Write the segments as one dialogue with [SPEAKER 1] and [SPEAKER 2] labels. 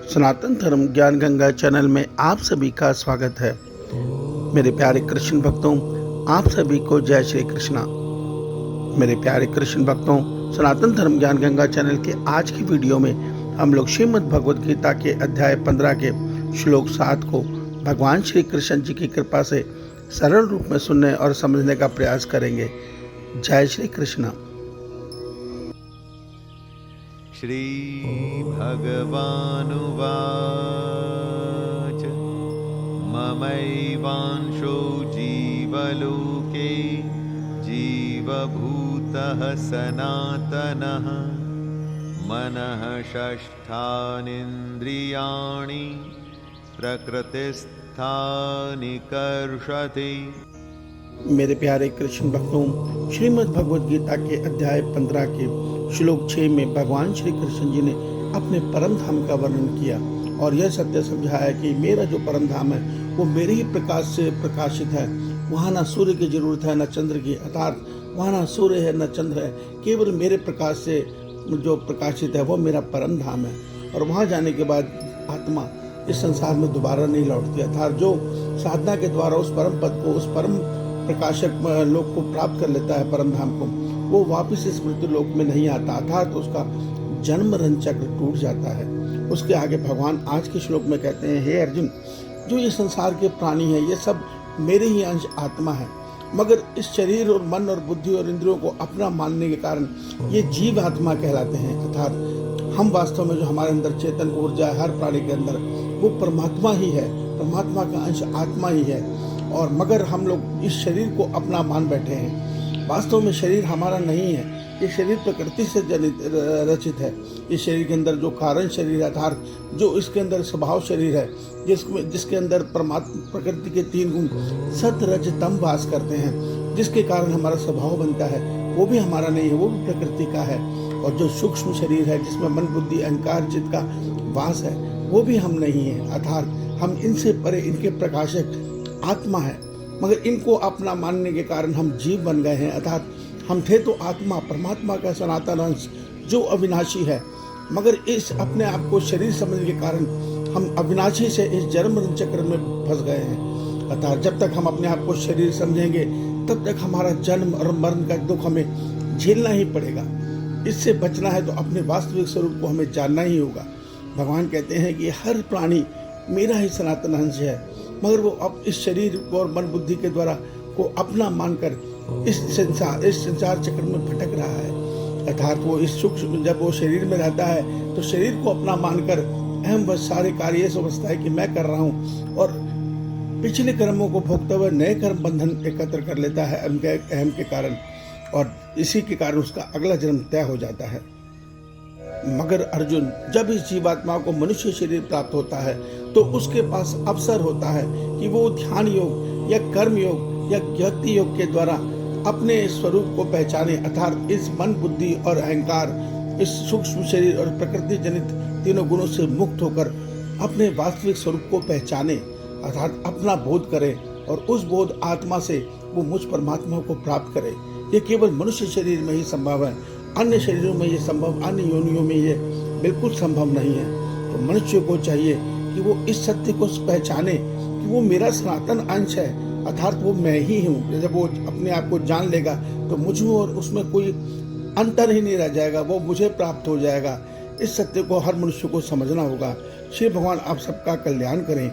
[SPEAKER 1] सनातन धर्म ज्ञान गंगा चैनल में आप सभी का स्वागत है। मेरे प्यारे कृष्ण भक्तों, आप सभी को जय श्री कृष्णा। मेरे प्यारे कृष्ण भक्तों, सनातन धर्म ज्ञान गंगा चैनल के आज की वीडियो में हम लोग श्रीमद् भगवद गीता के अध्याय 15 के श्लोक 7 को भगवान श्री कृष्ण जी की कृपा से सरल रूप में सुनने और समझने का प्रयास करेंगे। जय श्री कृष्ण।
[SPEAKER 2] श्रीभगवानुवाच ममैवांशो जीवलोके जीवभूतः सनातनः मनः षष्ठानीन्द्रियाणि प्रकृतिस्थानि कर्षति।
[SPEAKER 1] मेरे प्यारे कृष्ण भक्तों, श्रीमद् भगवद गीता के अध्याय 15 के श्लोक 6 में भगवान श्री कृष्ण जी ने अपने परम धाम का वर्णन किया और यह सत्य समझाया कि मेरा जो परम धाम है वो मेरे ही प्रकाश से प्रकाशित है। वहाँ ना सूर्य की जरूरत है, न चंद्र की, अर्थात वहाँ ना सूर्य है न चंद्र है, केवल मेरे प्रकाश से जो प्रकाशित है वो मेरा परम धाम है। और वहाँ जाने के बाद आत्मा इस संसार में दोबारा नहीं लौटती, अर्थात जो साधना के द्वारा उस परम पद को, उस परम प्रकाशक लोक को प्राप्त कर लेता है, परम धाम को, वो वापस इस मृत्यु लोक में नहीं आता, अर्थात उसका जन्म मरण चक्र टूट जाता है। उसके आगे भगवान आज के श्लोक में कहते हैं, हे अर्जुन, जो ये संसार के प्राणी है ये सब मेरे ही अंश आत्मा है, मगर इस शरीर और मन और बुद्धि और इंद्रियों को अपना मानने के कारण ये जीव आत्मा कहलाते हैं। अर्थात हम वास्तव में जो हमारे अंदर चेतन ऊर्जा है हर प्राणी के अंदर, वो परमात्मा ही है, परमात्मा का अंश आत्मा ही है। और मगर हम लोग इस शरीर को अपना मान बैठे हैं। वास्तव में शरीर हमारा नहीं है, ये शरीर प्रकृति से रचित है। इस शरीर के अंदर जो कारण शरीर है, अर्थात जो इसके अंदर स्वभाव शरीर है, जिसके अंदर परमात्मा प्रकृति के 3 गुण सत रज तम वास करते हैं, जिसके कारण हमारा स्वभाव बनता है, वो भी हमारा नहीं है, वो भी प्रकृति का है। और जो सूक्ष्म शरीर है जिसमें मन बुद्धि अहंकार चित्त का वास है, वो भी हम नहीं है, अर्थात हम इनसे परे, इनके प्रकाशक आत्मा है। मगर इनको अपना मानने के कारण हम जीव बन गए हैं, अर्थात हम थे तो आत्मा, परमात्मा का सनातन अंश जो अविनाशी है, मगर इस अपने आप को शरीर समझने के कारण हम अविनाशी से इस जन्म मरण चक्र में फंस गए हैं। अर्थात जब तक हम अपने आप को शरीर समझेंगे तब तक हमारा जन्म और मरण का दुख हमें झेलना ही पड़ेगा। इससे बचना है तो अपने वास्तविक स्वरूप को हमें जानना ही होगा। भगवान कहते हैं कि हर प्राणी मेरा ही सनातन अंश है, मगर वो अब इस शरीर और मन बुद्धि के द्वारा को अपना मानकर इस संसार चक्र में भटक रहा है। अर्थात वो इस सूक्ष्म, जब वो शरीर में रहता है तो शरीर को अपना मानकर अहम बस सारे कार्य समझता है कि मैं कर रहा हूँ, और पिछले कर्मों को भोगते हुए नए कर्म बंधन एकत्र कर लेता है अहम के कारण, और इसी के कारण उसका अगला जन्म तय हो जाता है। मगर अर्जुन, जब इस जीवात्मा को मनुष्य शरीर प्राप्त होता है तो उसके पास अवसर होता है कि वो ध्यान योग या कर्म योग या ज्ञाति योग के द्वारा अपने स्वरूप को पहचाने, अर्थात इस मन बुद्धि और अहंकार, इस सूक्ष्म शरीर और प्रकृति जनित 3 गुणों से मुक्त होकर अपने वास्तविक स्वरूप को पहचाने, अर्थात अपना बोध करे, और उस बोध आत्मा से वो मुझ परमात्मा को प्राप्त करे। ये केवल मनुष्य शरीर में ही संभव है, अन्य शरीरों में ये संभव, अन्य योनियों में ये बिल्कुल संभव नहीं है। तो मनुष्य को चाहिए कि वो इस सत्य को पहचाने कि वो मेरा सनातन अंश है, अर्थात वो मैं ही हूँ। जब वो अपने आप को जान लेगा तो मुझ में और उसमें कोई अंतर ही नहीं रह जाएगा, वो मुझे प्राप्त हो जाएगा। इस सत्य को हर मनुष्य को समझना होगा। श्री भगवान आप सबका कल्याण करें।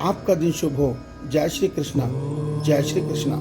[SPEAKER 1] आपका दिन शुभ हो। जय श्री कृष्णा, जय श्री कृष्णा।